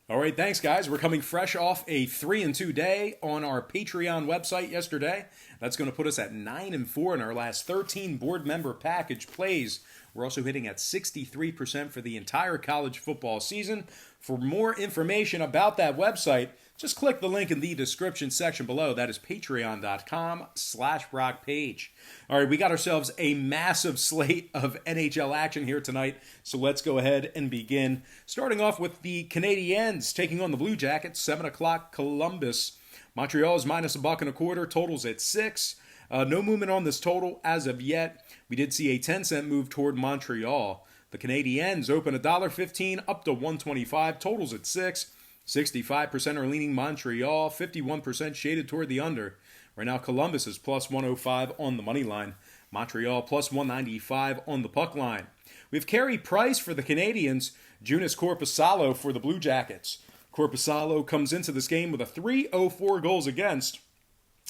All right, thanks, guys. We're coming fresh off a 3-2 day on our Patreon website yesterday. That's going to put us at 9-4 in our last 13 board member package plays. We're also hitting at 63% for the entire college football season. For more information about that website, just click the link in the description section below. That is patreon.com/BrockPage. All right, we got ourselves a massive slate of NHL action here tonight, so let's go ahead and begin. Starting off with the Canadiens taking on the Blue Jackets, 7 o'clock Columbus. Montreal is minus $1.25, totals at 6. No movement on this total as of yet. We did see a 10-cent move toward Montreal. The Canadiens open $1.15 up to $1.25, totals at 6. 65% are leaning Montreal, 51% shaded toward the under. Right now, Columbus is plus 105 on the money line. Montreal plus 195 on the puck line. We have Carey Price for the Canadiens, Joonas Korpisalo for the Blue Jackets. Korpisalo comes into this game with a .304 goals against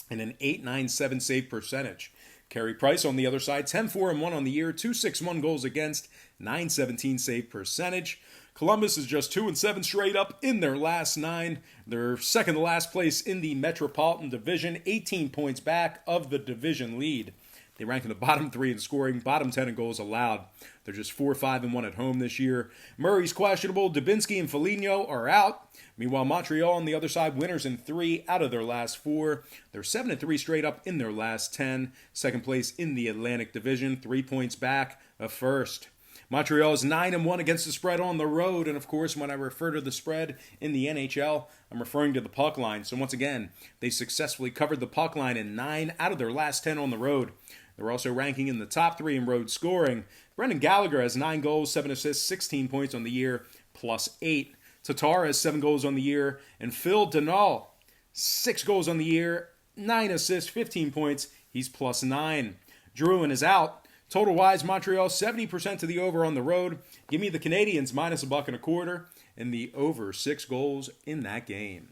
and an .897 save percentage. Carey Price on the other side, 10-4-1 on the year, .261 goals against, .917 save percentage. Columbus is just 2-7 straight up in their last 9. They're second to last place in the Metropolitan Division, 18 points back of the division lead. They rank in the bottom 3 in scoring, bottom 10 in goals allowed. They're just 4-5-1 at home this year. Murray's questionable. Dubinsky and Foligno are out. Meanwhile, Montreal on the other side, winners in 3 out of their last 4. They're 7-3 straight up in their last 10. Second place in the Atlantic Division, 3 points back of first. Montreal is 9-1 against the spread on the road, and of course, when I refer to the spread in the NHL, I'm referring to the puck line. So once again, they successfully covered the puck line in 9 out of their last 10 on the road. They're also ranking in the top 3 in road scoring. Brendan Gallagher has 9 goals, 7 assists, 16 points on the year, plus 8. Tatar has 7 goals on the year, and Phil Danault, 6 goals on the year, 9 assists, 15 points. He's plus 9. Drouin is out. Total-wise, Montreal 70% to the over on the road. Give me the Canadiens minus $1.25 and the over 6 goals in that game.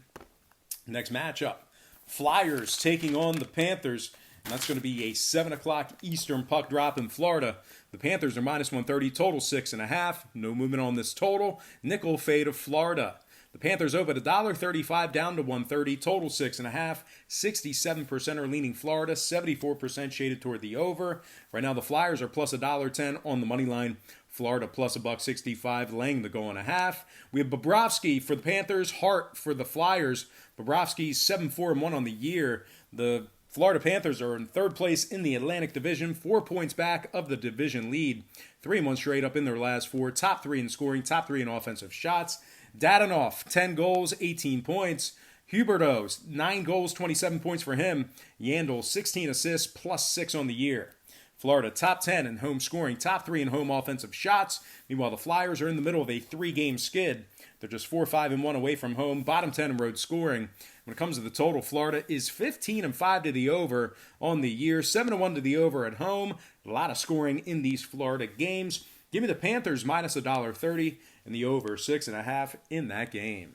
Next matchup, Flyers taking on the Panthers. And that's going to be a 7 o'clock Eastern puck drop in Florida. The Panthers are minus 130, total 6.5. No movement on this total. Nickel fade of Florida. The Panthers open $1.35 down to 130, total 6.5. 67% are leaning Florida, 74% shaded toward the over. Right now, the Flyers are plus $1.10 on the money line. Florida plus $1.65, laying the goal and a half. We have Bobrovsky for the Panthers, Hart for the Flyers. Bobrovsky's 7-4-1 on the year. The Florida Panthers are in third place in the Atlantic Division, 4 points back of the division lead. 3-1 straight up in their last 4, top 3 in scoring, top 3 in offensive shots. Dadonov, 10 goals, 18 points. Huberdeau, 9 goals, 27 points for him. Yandel, 16 assists, plus 6 on the year. Florida, top 10 in home scoring, top 3 in home offensive shots. Meanwhile, the Flyers are in the middle of a 3-game skid. They're just 4-5-1 away from home, bottom 10 in road scoring. When it comes to the total, Florida is 15-5 to the over on the year, 7-1 to the over at home. A lot of scoring in these Florida games. Give me the Panthers minus $1.30 and the over 6.5 in that game.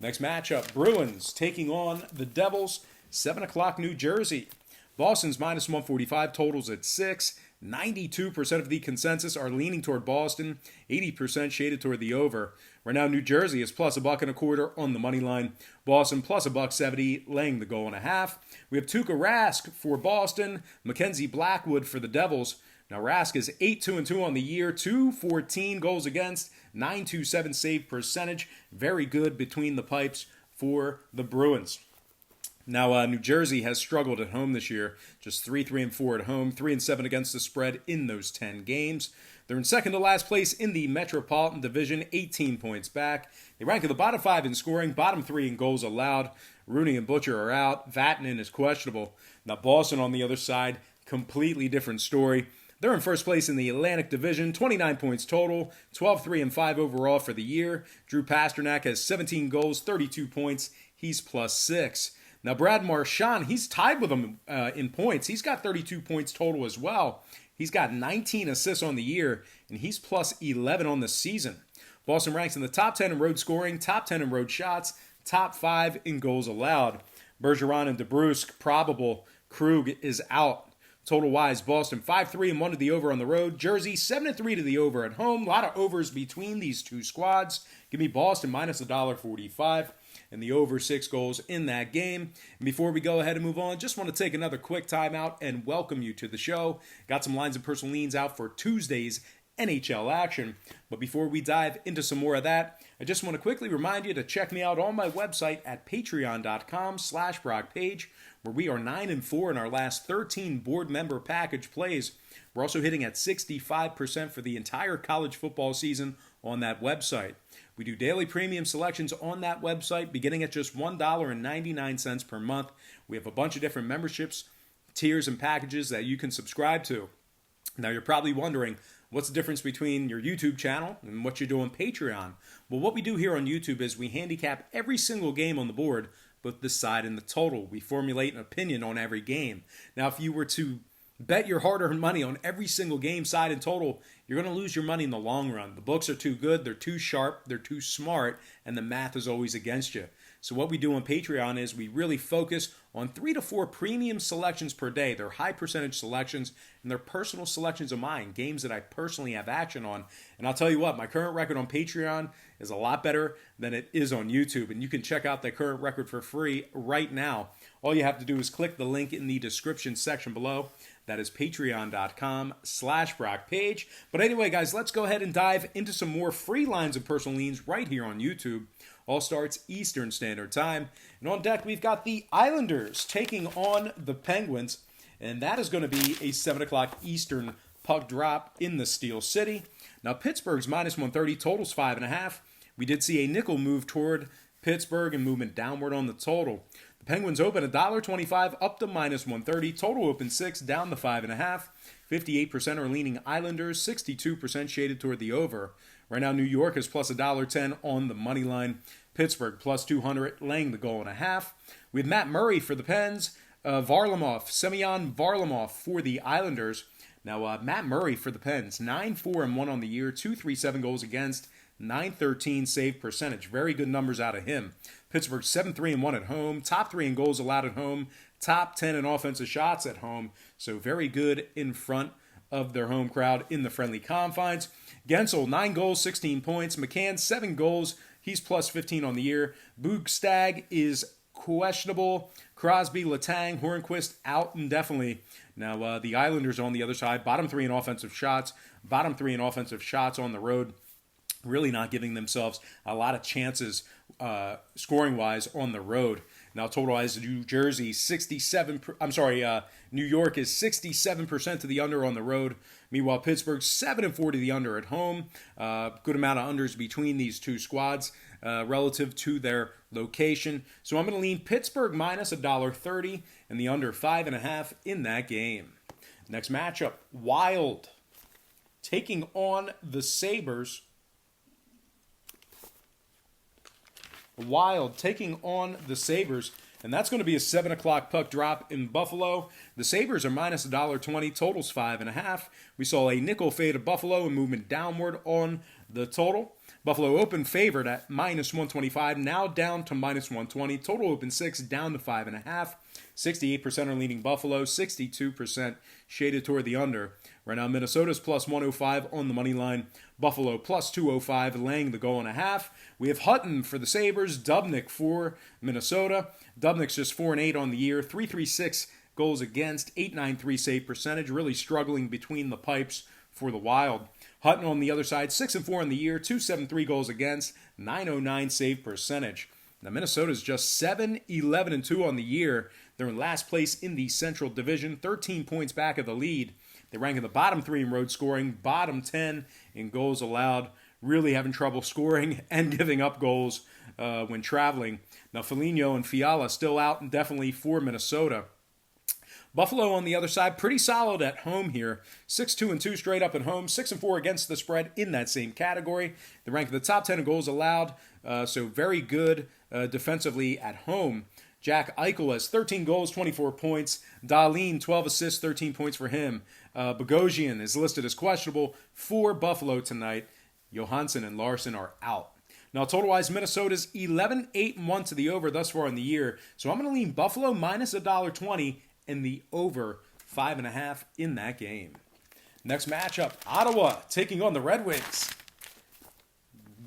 Next matchup, Bruins taking on the Devils, 7 o'clock New Jersey. Boston's minus 145, totals at 6. 92% of the consensus are leaning toward Boston, 80% shaded toward the over. Right now, New Jersey is plus $1.25 on the money line. Boston plus $1.70, laying the goal and a half. We have Tuukka Rask for Boston, Mackenzie Blackwood for the Devils. Now, Rask is 8-2-2 on the year, 214 goals against, 927 save percentage. Very good between the pipes for the Bruins. Now, New Jersey has struggled at home this year, just 3-3-4 at home, 3-7 against the spread in those 10 games. They're in second to last place in the Metropolitan Division, 18 points back. They rank in the bottom 5 in scoring, bottom 3 in goals allowed. Rooney and Butcher are out. Vatanen is questionable. Now, Boston on the other side, completely different story. They're in first place in the Atlantic Division, 29 points total, 12-3-5 overall for the year. Drew Pasternak has 17 goals, 32 points. He's plus 6. Now, Brad Marchand, he's tied with them in points. He's got 32 points total as well. He's got 19 assists on the year, and he's plus 11 on the season. Boston ranks in the top 10 in road scoring, top 10 in road shots, top 5 in goals allowed. Bergeron and DeBrusque, probable. Krug is out. Total-wise, Boston 5-3-1 to the over on the road. Jersey 7-3 to the over at home. A lot of overs between these two squads. Give me Boston minus $1.45 and the over 6 goals in that game. And before we go ahead and move on, just want to take another quick timeout and welcome you to the show. Got some lines and personal leans out for Tuesday's NHL action. But before we dive into some more of that, I just want to quickly remind you to check me out on my website at patreon.com/BrockPage, where we are 9-4 in our last 13 board member package plays. We're also hitting at 65% for the entire college football season on that website. We do daily premium selections on that website beginning at just $1.99 per month. We have a bunch of different memberships, tiers, and packages that you can subscribe to. Now you're probably wondering, what's the difference between your YouTube channel and what you do on Patreon? Well, what we do here on YouTube is we handicap every single game on the board, both the side and the total. We formulate an opinion on every game. Now, if you were to bet your hard-earned money on every single game, side and total, you're going to lose your money in the long run. The books are too good, they're too sharp, they're too smart, and the math is always against you. So what we do on Patreon is we really focus on 3 to 4 premium selections per day. They're high percentage selections, and they're personal selections of mine, games that I personally have action on. And I'll tell you what, my current record on Patreon is a lot better than it is on YouTube, and you can check out the current record for free right now. All you have to do is click the link in the description section below. That is patreon.com/BrockPage. But anyway, guys, let's go ahead and dive into some more free lines of personal leans right here on YouTube. All starts Eastern Standard Time. And on deck, we've got the Islanders taking on the Penguins. And that is going to be a 7 o'clock Eastern puck drop in the Steel City. Now, Pittsburgh's minus 130, totals 5.5. We did see a nickel move toward Pittsburgh and movement downward on the total. The Penguins open $1.25 up to minus 130. Total open 6, down to 5.5. 58% are leaning Islanders, 62% shaded toward the over. Right now, New York is plus $1.10 on the money line. Pittsburgh plus 200, laying the goal and a half. We have Matt Murray for the Pens. Semyon Varlamov for the Islanders. Now, Matt Murray for the Pens, 9-4-1 on the year, 237 goals against, 913 save percentage. Very good numbers out of him. Pittsburgh 7-3-1 at home, top 3 in goals allowed at home, top 10 in offensive shots at home. So very good in front of their home crowd in the friendly confines. Gensel, 9 goals, 16 points. McCann, 7 goals. He's plus 15 on the year. Bugstag is questionable. Crosby, Letang, Hornquist out indefinitely. Now, the Islanders on the other side, bottom 3 in offensive shots, bottom 3 in offensive shots on the road. Really not giving themselves a lot of chances scoring-wise on the road. Now, total-wise, New York is 67% to the under on the road. Meanwhile, Pittsburgh 7-4 to the under at home. Good amount of unders between these two squads relative to their location. So I'm going to lean Pittsburgh minus $1.30 and the under 5.5 in that game. Next matchup, Wild taking on the Sabres. Wild taking on the Sabres, and that's going to be a 7 o'clock puck drop in Buffalo. The Sabres are minus $1.20, totals 5.5. We saw a nickel fade of Buffalo and movement downward on the total. Buffalo open favored at minus 125, now down to minus 120. Total open 6, down to 5.5. 68% are leaning Buffalo, 62% shaded toward the under. Right now, Minnesota's plus 105 on the money line. Buffalo plus 205, laying the goal and a half. We have Hutton for the Sabres, Dubnyk for Minnesota. Dubnyk's just 4-8 on the year, 336 goals against, 893 save percentage. Really struggling between the pipes for the Wild. Hutton on the other side, 6-4 on the year, 273 goals against, 909 save percentage. Now, Minnesota's just 7-11-2 on the year. They're in last place in the Central Division, 13 points back of the lead. They rank in the bottom 3 in road scoring, bottom 10 in goals allowed. Really having trouble scoring and giving up goals when traveling. Now, Foligno and Fiala still out indefinitely for Minnesota. Buffalo on the other side, pretty solid at home here. 6-2-2 straight up at home, 6-4 against the spread in that same category. They rank in the top 10 in goals allowed, so very good defensively at home. Jack Eichel has 13 goals, 24 points. Dahlin, 12 assists, 13 points for him. Bogosian is listed as questionable for Buffalo tonight. Johansson and Larson are out. Now, total-wise, Minnesota's 11-8-1 to the over thus far in the year. So I'm going to lean Buffalo minus $1.20 and the over 5.5 in that game. Next matchup, Ottawa taking on the Red Wings.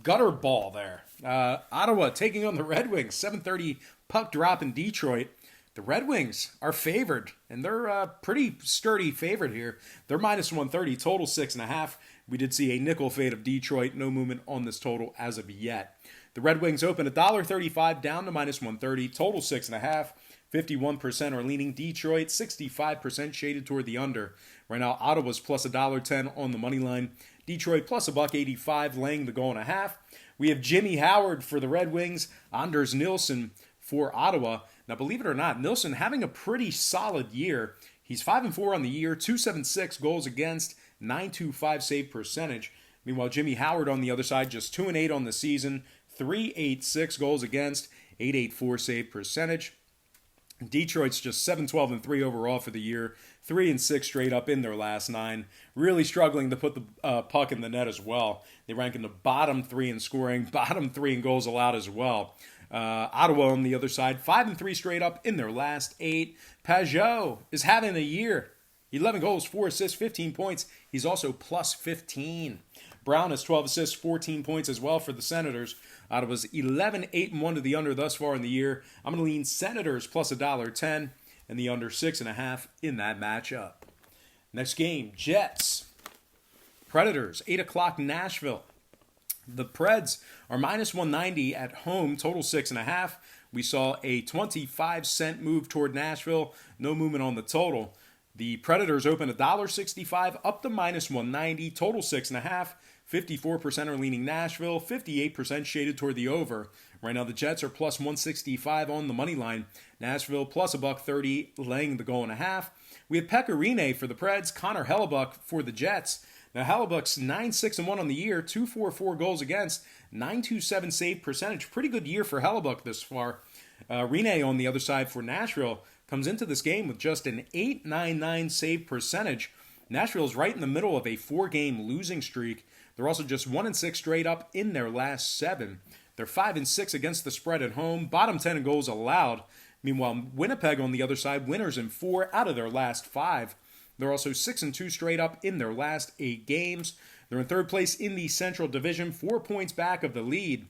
Gutter ball there. Ottawa taking on the Red Wings. 7:30 puck drop in Detroit. The Red Wings are favored, and they're a pretty sturdy favorite here. They're minus 130, total 6.5. We did see a nickel fade of Detroit. No movement on this total as of yet. The Red Wings open $1.35 down to minus 130, total 6.5. 51% are leaning Detroit, 65% shaded toward the under. Right now, Ottawa's plus $1.10 on the money line. Detroit plus $1.85, laying the goal and a half. We have Jimmy Howard for the Red Wings, Anders Nilsson for Ottawa. Now, believe it or not, Nilsson having a pretty solid year. He's 5-4 on the year, 276 goals against, 925 save percentage. Meanwhile, Jimmy Howard on the other side, just 2-8 on the season, 386 goals against, 884 save percentage. Detroit's just 7-12-3 overall for the year, 3-6 straight up in their last 9. Really struggling to put the puck in the net as well. They rank in the bottom 3 in scoring, bottom 3 in goals allowed as well. Ottawa on the other side, 5-3 straight up in their last 8. Pajot is having a year. 11 goals, 4 assists, 15 points. He's also plus 15. Brown has 12 assists, 14 points as well for the Senators. Ottawa's 11-8-1 to the under thus far in the year. I'm going to lean Senators plus $1.10 and the under 6.5 in that matchup. Next game, Jets. Predators, 8 o'clock Nashville. The Preds are minus 190 at home, total 6.5. We saw a 25-cent move toward Nashville. No movement on the total. The Predators open $1.65 up to minus 190, total 6.5. 54% are leaning Nashville, 58% shaded toward the over. Right now, the Jets are plus 165 on the money line. Nashville plus $1.30, laying the goal and a half. We have Pekka Rinne for the Preds, Connor Hellebuyck for the Jets. Now, Hellebuck's 9-6-1 on the year, 244 goals against, 927 save percentage. Pretty good year for Hellebuyck this far. Rinne on the other side for Nashville comes into this game with just an .899 save percentage. Nashville's right in the middle of a 4-game losing streak. They're also just 1-6 straight up in their last 7. They're 5-6 against the spread at home, bottom 10 in goals allowed. Meanwhile, Winnipeg on the other side, winners in 4 out of their last 5. They're also 6-2 straight up in their last 8 games. They're in 3rd place in the Central Division, 4 points back of the lead.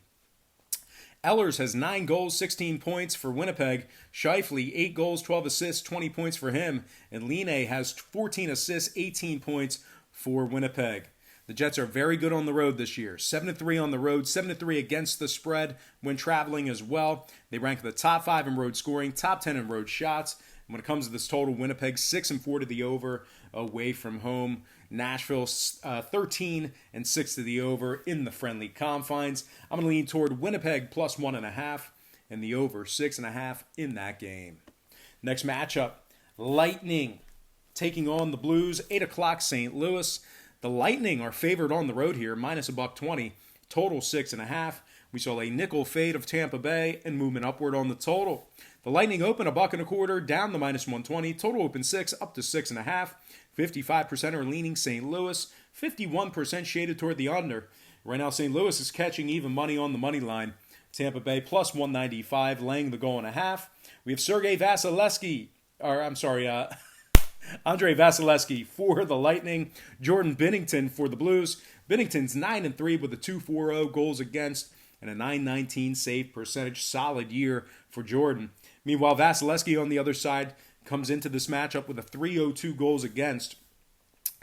Ehlers has 9 goals, 16 points for Winnipeg. Scheifele, 8 goals, 12 assists, 20 points for him. And Line has 14 assists, 18 points for Winnipeg. The Jets are very good on the road this year. 7-3 on the road, 7-3 against the spread when traveling as well. They rank in the top 5 in road scoring, top 10 in road shots. And when it comes to this total, Winnipeg 6-4 to the over away from home. Nashville 13-6 to the over in the friendly confines. I'm going to lean toward Winnipeg plus 1.5 and the over 6.5 in that game. Next matchup, Lightning taking on the Blues, 8 o'clock St. Louis. The Lightning are favored on the road here, minus $1.20, total 6.5. We saw a nickel fade of Tampa Bay and movement upward on the total. The Lightning open $1.25 down to minus 120, total open 6 up to 6.5. 55% are leaning St. Louis, 51% shaded toward the under. Right now, St. Louis is catching even money on the money line. Tampa Bay plus 195, laying the goal and a half. We have Andre Vasilevsky for the Lightning. Jordan Binnington for the Blues. Binnington's 9-3 with a 2.40 goals against and a .919 save percentage. Solid year for Jordan. Meanwhile, Vasilevsky on the other side comes into this matchup with a .302 goals against.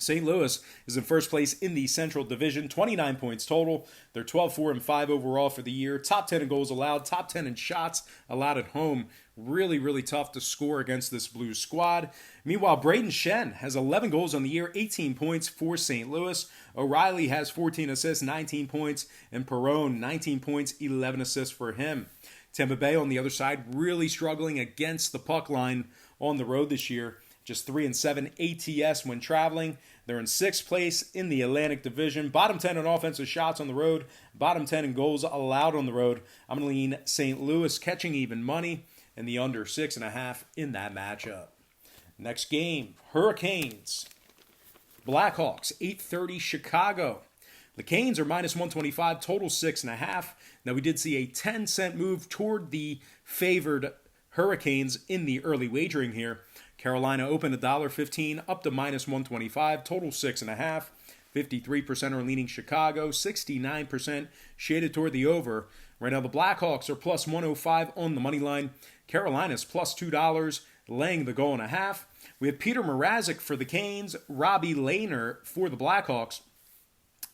St. Louis is in first place in the Central Division, 29 points total. They're 12-4-5 overall for the year. Top 10 in goals allowed, top 10 in shots allowed at home. Really, really tough to score against this Blues squad. Meanwhile, Braden Shen has 11 goals on the year, 18 points for St. Louis. O'Reilly has 14 assists, 19 points. And Perron, 19 points, 11 assists for him. Tampa Bay on the other side really struggling against the puck line on the road this year. Just 3-7 ATS when traveling. They're in 6th place in the Atlantic Division. Bottom 10 in offensive shots on the road. Bottom 10 in goals allowed on the road. I'm going to lean St. Louis catching even money and the under 6.5 in that matchup. Next game, Hurricanes. Blackhawks, 8:30 Chicago. The Canes are minus 125, total 6.5. Now we did see a 10-cent move toward the favored Hurricanes in the early wagering here. Carolina opened $1.15 up to -125, total 6.5. 53% are leaning Chicago, 69% shaded toward the over. Right now the Blackhawks are plus 105 on the money line. Carolina's plus $2, laying the goal and a half. We have Peter Mrazek for the Canes, Robbie Lehner for the Blackhawks.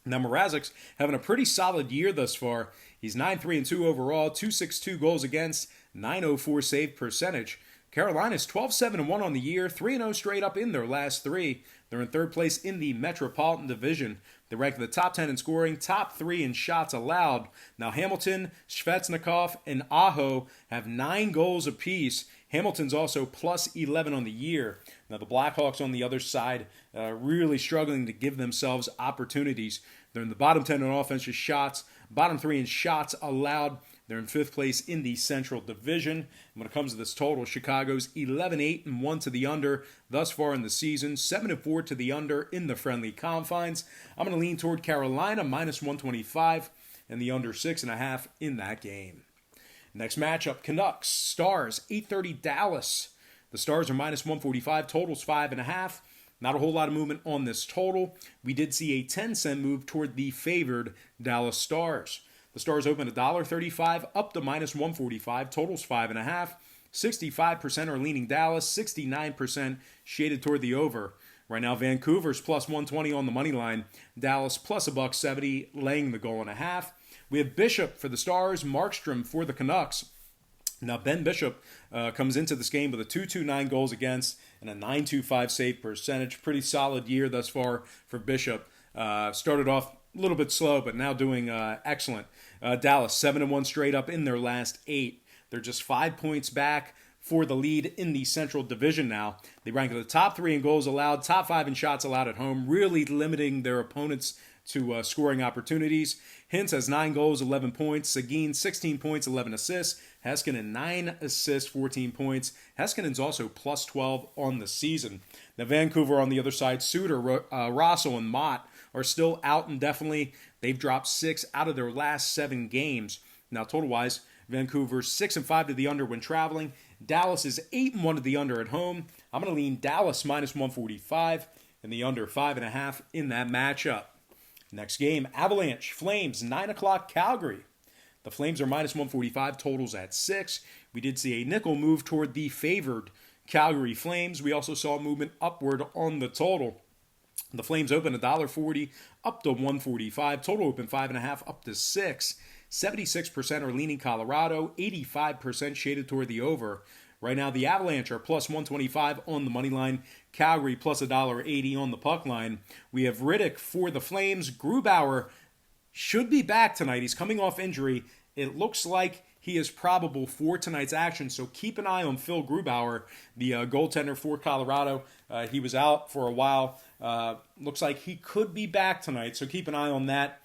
Now Mrazek's having a pretty solid year thus far. He's 9-3-2 overall, 2.62 goals against, 9.04 save percentage. Carolina's 12-7-1 on the year, 3-0 straight up in their last three. They're in third place in the Metropolitan Division. They rank in the top 10 in scoring, top 3 in shots allowed. Now Hamilton, Svechnikov, and Aho have 9 goals apiece. Hamilton's also plus 11 on the year. Now the Blackhawks on the other side really struggling to give themselves opportunities. They're in the bottom 10 in offensive shots, bottom 3 in shots allowed. They're in 5th place in the Central Division. And when it comes to this total, Chicago's 11-8-1 to the under thus far in the season, 7-4 to the under in the friendly confines. I'm going to lean toward Carolina, -125, and the under 6.5 in that game. Next matchup, Canucks, Stars, 8:30 Dallas. The Stars are -145, totals 5.5. Not a whole lot of movement on this total. We did see a 10-cent move toward the favored Dallas Stars. The Stars open $1.35 up to -145, totals 5.5. 65% are leaning Dallas, 69% shaded toward the over. Right now, Vancouver's plus 120 on the money line. Dallas plus $1.70, laying the goal and a half. We have Bishop for the Stars, Markstrom for the Canucks. Now, Ben Bishop comes into this game with a 2.29 goals against and a 9.25 save percentage. Pretty solid year thus far for Bishop. Started off a little bit slow, but now doing excellent. Dallas, 7-1 straight up in their last 8. They're just 5 points back for the lead in the Central Division now. They rank in the top 3 in goals allowed, top 5 in shots allowed at home, really limiting their opponents to scoring opportunities. Hintz has 9 goals, 11 points. Seguin, 16 points, 11 assists. Heiskanen, 9 assists, 14 points. Heiskanen's also plus 12 on the season. Now, Vancouver on the other side, Suter, Rosso, and Mott are still out indefinitely. They've dropped 6 out of their last 7 games. Now, total-wise, Vancouver's 6-5 to the under when traveling. Dallas is 8-1 to the under at home. I'm going to lean Dallas -145 and the under 5.5 in that matchup. Next game, Avalanche, Flames, 9 o'clock, Calgary. The Flames are -145, totals at 6. We did see a nickel move toward the favored Calgary Flames. We also saw movement upward on the total. The Flames open $1.40 up to 145. Total open 5.5 up to 6. 76% are leaning Colorado. 85% shaded toward the over. Right now, the Avalanche are plus 125 on the money line. Calgary plus $1.80 on the puck line. We have Riddick for the Flames. Grubauer should be back tonight. He's coming off injury. It looks like he is probable for tonight's action, so keep an eye on Phil Grubauer, the goaltender for Colorado. He was out for a while. Looks like he could be back tonight, so keep an eye on that.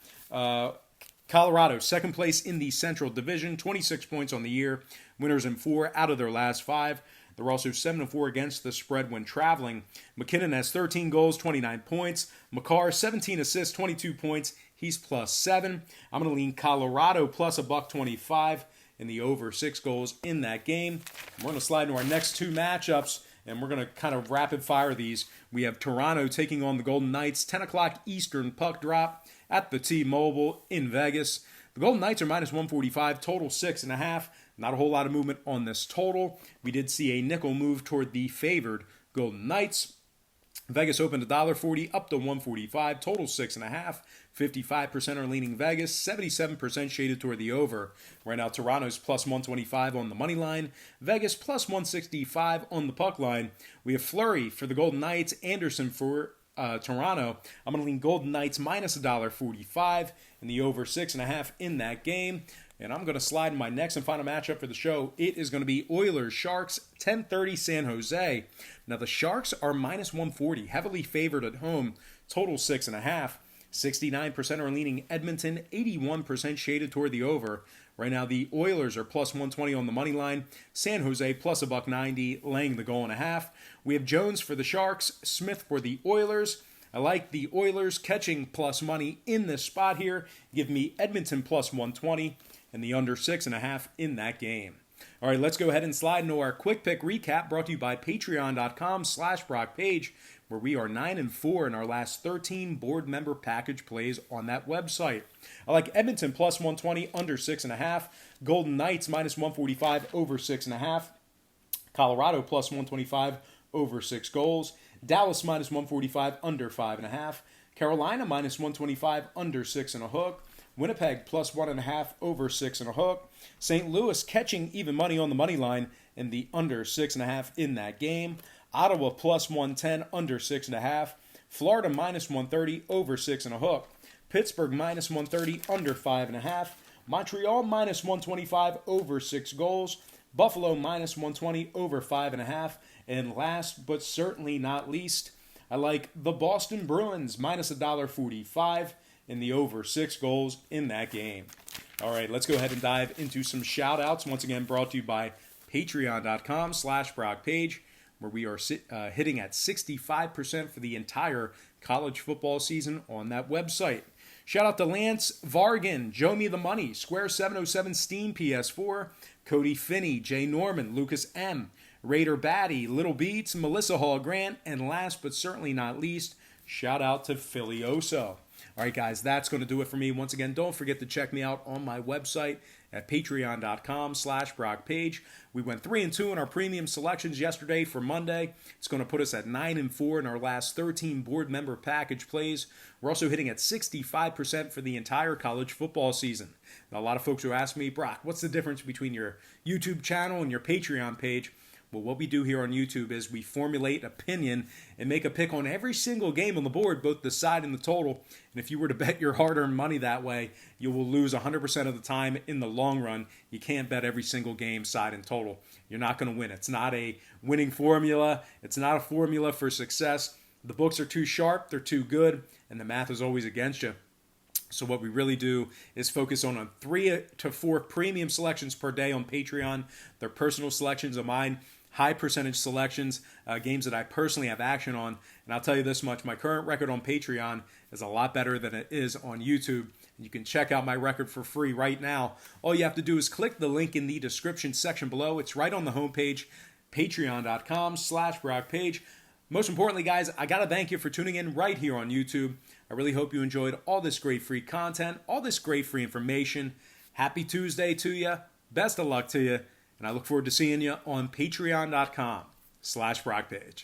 Colorado, second place in the Central Division, 26 points on the year. Winners in 4 out of their last 5. They're also 7-4 against the spread when traveling. McKinnon has 13 goals, 29 points. Makar, 17 assists, 22 points. He's plus 7. I'm going to lean Colorado plus $1.25 in the over 6 goals in that game. We're going to slide into our next 2 matchups, and we're going to kind of rapid fire these. We have Toronto taking on the Golden Knights, 10 o'clock Eastern puck drop at the T-Mobile in Vegas. The Golden Knights are -145, total 6.5. Not a whole lot of movement on this total. We did see a nickel move toward the favored Golden Knights. Vegas opened $1.40 up to 145, total 6.5. 55% are leaning Vegas, 77% shaded toward the over. Right now, Toronto's plus 125 on the money line. Vegas plus 165 on the puck line. We have Fleury for the Golden Knights, Anderson for Toronto. I'm going to lean Golden Knights -$1.45 and the over 6.5 in that game. And I'm going to slide in my next and final matchup for the show. It is going to be Oilers-Sharks, 10:30 San Jose. Now, the Sharks are -140, heavily favored at home, total 6.5. 69% are leaning Edmonton, 81% shaded toward the over. Right now, the Oilers are plus 120 on the money line. San Jose plus $1.90, laying the goal and a half. We have Jones for the Sharks, Smith for the Oilers. I like the Oilers catching plus money in this spot here. Give me Edmonton plus 120 and the under 6.5 in that game. All right, let's go ahead and slide into our quick pick recap brought to you by patreon.com/BrockPage, where we are 9-4 in our last 13 board member package plays on that website. I like Edmonton plus 120 under 6.5, Golden Knights minus 145 over 6.5, Colorado plus 125 over 6 goals, Dallas minus 145 under 5.5, Carolina minus 125 under 6.5, Winnipeg plus 1.5 over 6.5, St. Louis catching even money on the money line and the under 6.5 in that game, Ottawa plus 110 under 6.5, Florida minus 130 over 6.5, Pittsburgh minus 130 under 5.5, Montreal minus 125 over 6 goals, Buffalo minus 120 over 5.5, and last but certainly not least, I like the Boston Bruins minus $1.45 in the over 6 goals in that game. All right, let's go ahead and dive into some shout outs. Once again, brought to you by patreon.com/BrockPage, where we are hitting at 65% for the entire college football season on that website. Shout out to Lance Vargan, Joe Me the Money, Square 707 Steam PS4, Cody Finney, Jay Norman, Lucas M., Raider Batty, Little Beats, Melissa Hall Grant, and last but certainly not least, shout out to Filioso. All right, guys, that's going to do it for me. Once again, don't forget to check me out on my website at patreon.com/BrockPage. We went 3-2 in our premium selections yesterday for Monday. It's going to put us at 9-4 in our last 13 board member package plays. We're also hitting at 65% for the entire college football season. Now, a lot of folks who ask me, Brock, what's the difference between your YouTube channel and your Patreon page? Well, what we do here on YouTube is we formulate opinion and make a pick on every single game on the board, both the side and the total. And if you were to bet your hard-earned money that way, you will lose 100% of the time in the long run. You can't bet every single game, side and total. You're not going to win. It's not a winning formula. It's not a formula for success. The books are too sharp, they're too good, and the math is always against you. So what we really do is focus on 3 to 4 premium selections per day on Patreon. They're personal selections of mine. High percentage selections, games that I personally have action on. And I'll tell you this much, my current record on Patreon is a lot better than it is on YouTube. And you can check out my record for free right now. All you have to do is click the link in the description section below. It's right on the homepage, patreon.com/BrockPage. Most importantly, guys, I got to thank you for tuning in right here on YouTube. I really hope you enjoyed all this great free content, all this great free information. Happy Tuesday to you. Best of luck to you. And I look forward to seeing you on patreon.com/BrockPage.